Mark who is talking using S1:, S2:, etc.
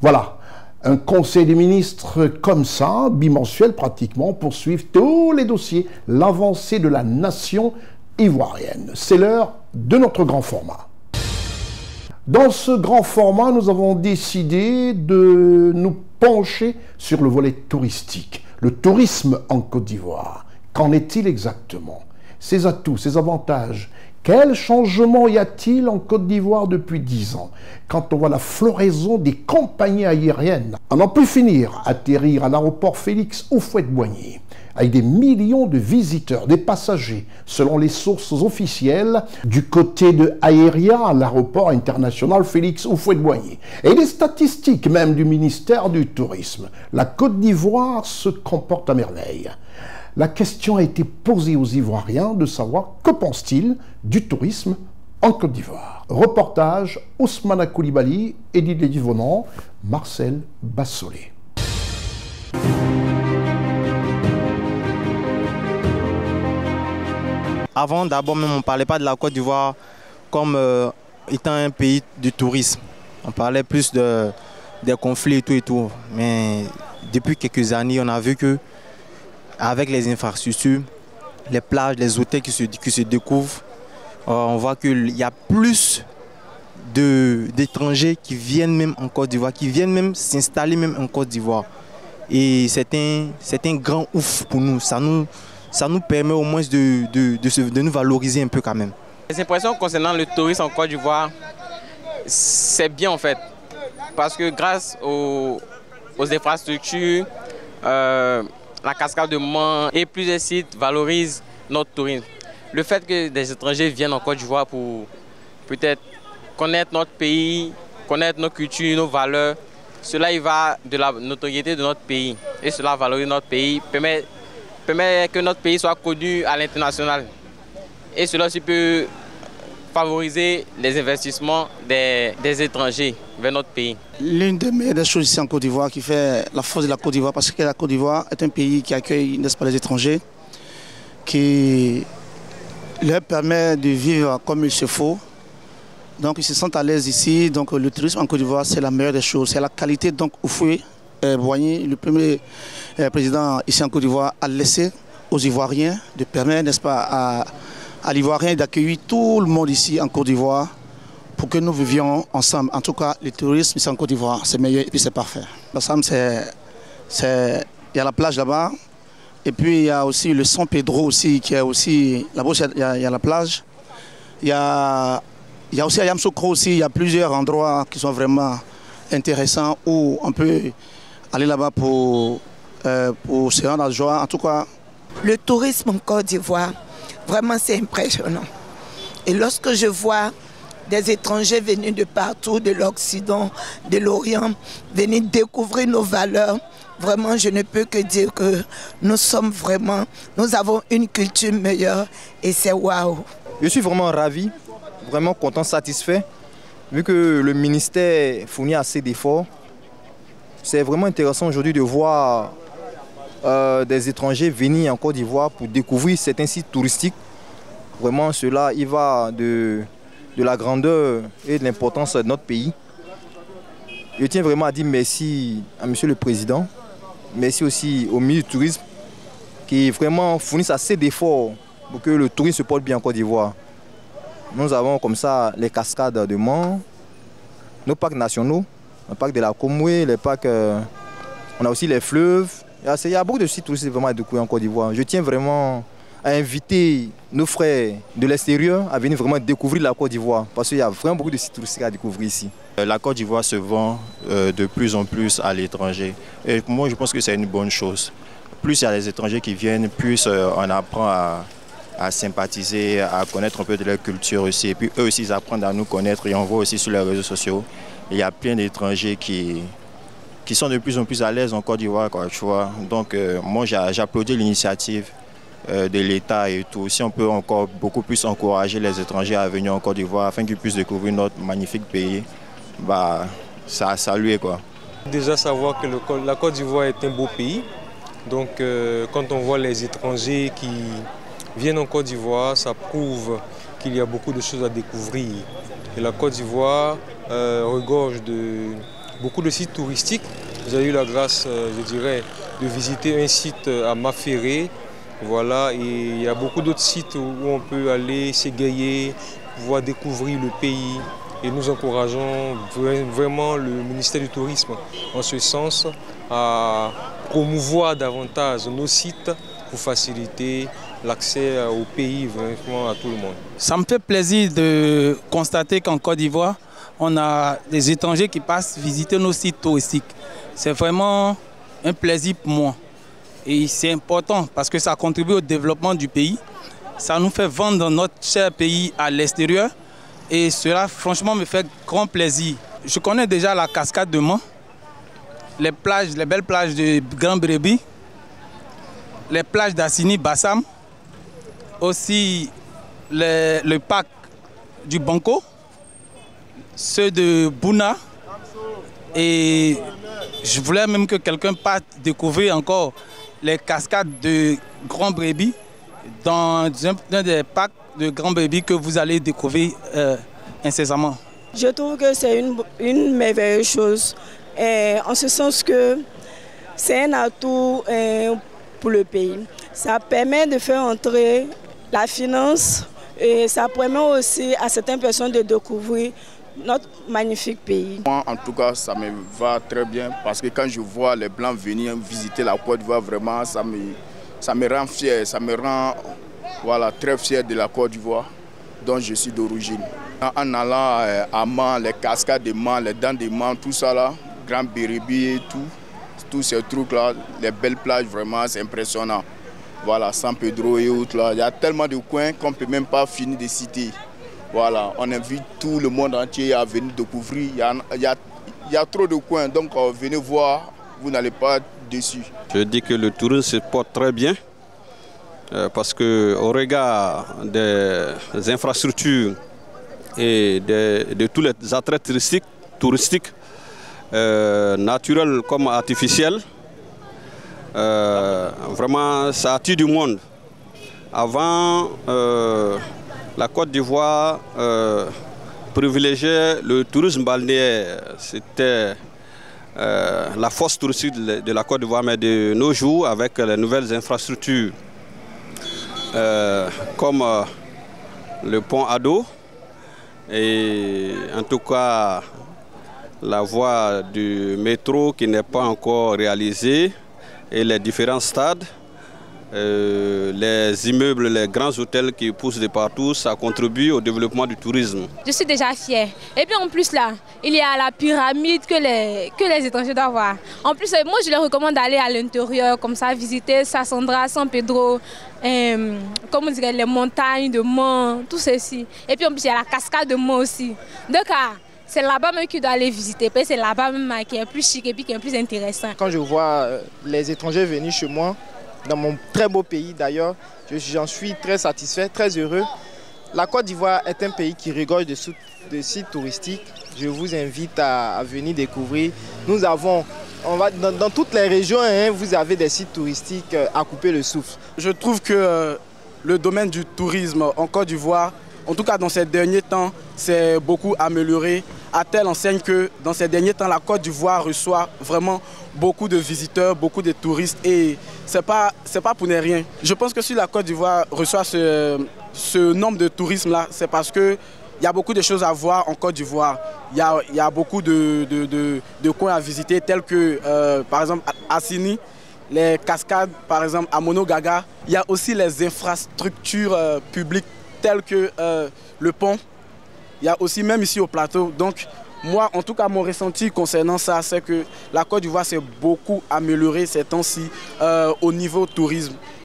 S1: Voilà, un conseil des ministres comme ça, bimensuel pratiquement, pour suivre tous les dossiers, l'avancée de la nation ivoirienne. C'est l'heure de notre grand format. Dans ce grand format, nous avons décidé de nous pencher sur le volet touristique, le tourisme en Côte d'Ivoire. Qu'en est-il exactement? Ses atouts, ses avantages. Quel changement y a-t-il en Côte d'Ivoire depuis 10 ans? Quand on voit la floraison des compagnies aériennes, à n'en plus finir, atterrir à l'aéroport Félix Houphouët-Boigny, avec des millions de visiteurs, des passagers, selon les sources officielles, du côté de Aéria, l'aéroport international Félix Houphouët-Boigny, et les statistiques même du ministère du Tourisme. La Côte d'Ivoire se comporte à merveille. La question a été posée aux Ivoiriens de savoir que pensent-ils du tourisme en Côte d'Ivoire. Reportage Ousmane Koulibaly, Edith Lédivonan, Marcel Bassolé.
S2: Avant, d'abord même, on ne parlait pas de la Côte d'Ivoire comme étant un pays du tourisme. On parlait plus des conflits et tout. Mais depuis quelques années, on a vu que avec les infrastructures, les plages, les hôtels qui se découvrent, on voit qu'il y a plus d'étrangers qui viennent même en Côte d'Ivoire, qui viennent même s'installer même en Côte d'Ivoire. Et c'est un grand ouf pour nous. Ça nous permet au moins de nous valoriser un peu quand même.
S3: Les impressions concernant le tourisme en Côte d'Ivoire, c'est bien en fait. Parce que grâce aux infrastructures, la cascade de Mans et plusieurs sites valorisent notre tourisme. Le fait que des étrangers viennent en Côte d'Ivoire pour peut-être connaître notre pays, connaître nos cultures, nos valeurs, cela y va de la notoriété de notre pays. Et cela valorise notre pays, permet que notre pays soit connu à l'international. Et cela aussi peut favoriser les investissements des étrangers vers notre pays.
S4: L'une des meilleures choses ici en Côte d'Ivoire qui fait la force de la Côte d'Ivoire, parce que la Côte d'Ivoire est un pays qui accueille, n'est-ce pas, les étrangers, qui leur permet de vivre comme il se faut. Donc ils se sentent à l'aise ici. Donc le tourisme en Côte d'Ivoire, c'est la meilleure des choses. C'est la qualité. Donc Houphouët-Boigny, le premier président ici en Côte d'Ivoire, a laissé aux Ivoiriens de permettre, n'est-ce pas, à l'Ivoirien d'accueillir tout le monde ici en Côte d'Ivoire pour que nous vivions ensemble. En tout cas, le tourisme ici en Côte d'Ivoire, c'est meilleur et puis c'est parfait. Ensemble, il y a la plage là-bas et puis il y a aussi le San Pedro aussi qui est aussi là-bas. Il y a la plage. Il y a aussi à Yamoussoukro aussi. Il y a plusieurs endroits qui sont vraiment intéressants où on peut aller là-bas pour se rendre à joie. En tout cas,
S5: le tourisme en Côte d'Ivoire, vraiment c'est impressionnant. Et lorsque je vois des étrangers venus de partout, de l'Occident, de l'Orient, venir découvrir nos valeurs, vraiment je ne peux que dire que nous avons une culture meilleure et c'est waouh.
S2: Je suis vraiment ravi, vraiment content, satisfait, vu que le ministère fournit assez d'efforts. C'est vraiment intéressant aujourd'hui de voir des étrangers venir en Côte d'Ivoire pour découvrir certains sites touristiques. Vraiment, cela il va de la grandeur et de l'importance de notre pays. Je tiens vraiment à dire merci à M. le Président, merci aussi au ministre du Tourisme qui vraiment fournissent assez d'efforts pour que le tourisme se porte bien en Côte d'Ivoire. Nous avons comme ça les cascades de Mans, nos parcs nationaux, le parc de la Comoué, les parcs, on a aussi les fleuves. Il y a beaucoup de sites touristiques vraiment à découvrir en Côte d'Ivoire. Je tiens vraiment à inviter nos frères de l'extérieur à venir vraiment découvrir la Côte d'Ivoire parce qu'il y a vraiment beaucoup de sites touristiques à découvrir ici.
S6: La Côte d'Ivoire se vend de plus en plus à l'étranger et moi je pense que c'est une bonne chose. Plus il y a des étrangers qui viennent, plus on apprend à sympathiser, à connaître un peu de leur culture aussi. Et puis eux aussi ils apprennent à nous connaître et on voit aussi sur les réseaux sociaux, il y a plein d'étrangers qui sont de plus en plus à l'aise en Côte d'Ivoire, tu vois. Donc moi j'applaudis l'initiative de l'État et tout. Si on peut encore beaucoup plus encourager les étrangers à venir en Côte d'Ivoire afin qu'ils puissent découvrir notre magnifique pays, bah, ça a salué quoi.
S7: Déjà savoir que la Côte d'Ivoire est un beau pays. Donc quand on voit les étrangers qui viennent en Côte d'Ivoire, ça prouve qu'il y a beaucoup de choses à découvrir. Et la Côte d'Ivoire regorge de beaucoup de sites touristiques. J'ai eu la grâce, je dirais, de visiter un site à Maféré. Voilà, et il y a beaucoup d'autres sites où on peut aller s'égayer, pouvoir découvrir le pays. Et nous encourageons vraiment le ministère du Tourisme en ce sens à promouvoir davantage nos sites pour faciliter l'accès au pays vraiment à tout le monde.
S8: Ça me fait plaisir de constater qu'en Côte d'Ivoire, on a des étrangers qui passent visiter nos sites touristiques. C'est vraiment un plaisir pour moi. Et c'est important parce que ça contribue au développement du pays. Ça nous fait vendre notre cher pays à l'extérieur. Et cela, franchement, me fait grand plaisir. Je connais déjà la cascade de Mans, les belles plages de Grand Brébi, les plages d'Assini, Bassam, aussi le parc du Banco, ceux de Bouna. Et je voulais même que quelqu'un parte découvrir encore les cascades de Grand Brébi dans un des parcs de Grand Brébi que vous allez découvrir incessamment.
S9: Je trouve que c'est une merveilleuse chose, en ce sens que c'est un atout pour le pays. Ça permet de faire entrer la finance et ça permet aussi à certaines personnes de découvrir notre magnifique pays.
S10: Moi, en tout cas, ça me va très bien parce que quand je vois les Blancs venir visiter la Côte d'Ivoire, vraiment, ça me rend fier, ça me rend très fier de la Côte d'Ivoire dont je suis d'origine. En allant à Mans, les cascades de Mans, les dents de Mans, tout ça là, Grand Béribi et tous ces trucs-là, les belles plages, vraiment, c'est impressionnant. Voilà, San Pedro et autres là, il y a tellement de coins qu'on ne peut même pas finir de citer. Voilà, on invite tout le monde entier à venir découvrir. Il y a trop de coins, donc venez voir, vous n'allez pas être déçus.
S11: Je dis que le tourisme se porte très bien parce qu'au regard des infrastructures et de tous les attraits touristiques naturels comme artificiels, vraiment ça attire du monde. Avant, la Côte d'Ivoire privilégiait le tourisme balnéaire. C'était la force touristique de la Côte d'Ivoire, mais de nos jours, avec les nouvelles infrastructures comme le pont Ado, et en tout cas la voie du métro qui n'est pas encore réalisée, et les différents stades, les immeubles, les grands hôtels qui poussent de partout, ça contribue au développement du tourisme.
S12: Je suis déjà fière. Et puis en plus là, il y a la pyramide que les étrangers doivent voir. En plus, moi je leur recommande d'aller à l'intérieur, comme ça, visiter Sassandra, San Pedro, comme on dirait, les montagnes de Mans, tout ceci. Et puis en plus, il y a la cascade de Mans aussi. Donc c'est là-bas même qu'ils doivent aller visiter. C'est là-bas même qui est plus chic et puis qui est plus intéressant.
S2: Quand je vois les étrangers venir chez moi, dans mon très beau pays d'ailleurs, j'en suis très satisfait, très heureux. La Côte d'Ivoire est un pays qui regorge de sites touristiques. Je vous invite à venir découvrir. Nous avons, dans toutes les régions, vous avez des sites touristiques à couper le souffle.
S8: Je trouve que le domaine du tourisme en Côte d'Ivoire, en tout cas dans ces derniers temps, s'est beaucoup amélioré, à telle enseigne que dans ces derniers temps, la Côte d'Ivoire reçoit vraiment beaucoup de visiteurs, beaucoup de touristes, et c'est pas pour ne rien. Je pense que si la Côte d'Ivoire reçoit ce nombre de tourisme-là, c'est parce qu'il y a beaucoup de choses à voir en Côte d'Ivoire. Il y a beaucoup de coins à visiter, tels que par exemple Assini, les cascades, par exemple à Monogaga. Il y a aussi les infrastructures publiques telles que le pont. Il y a aussi même ici au plateau. Donc moi, en tout cas, mon ressenti concernant ça, c'est que la Côte d'Ivoire s'est beaucoup améliorée ces temps-ci au niveau tourisme.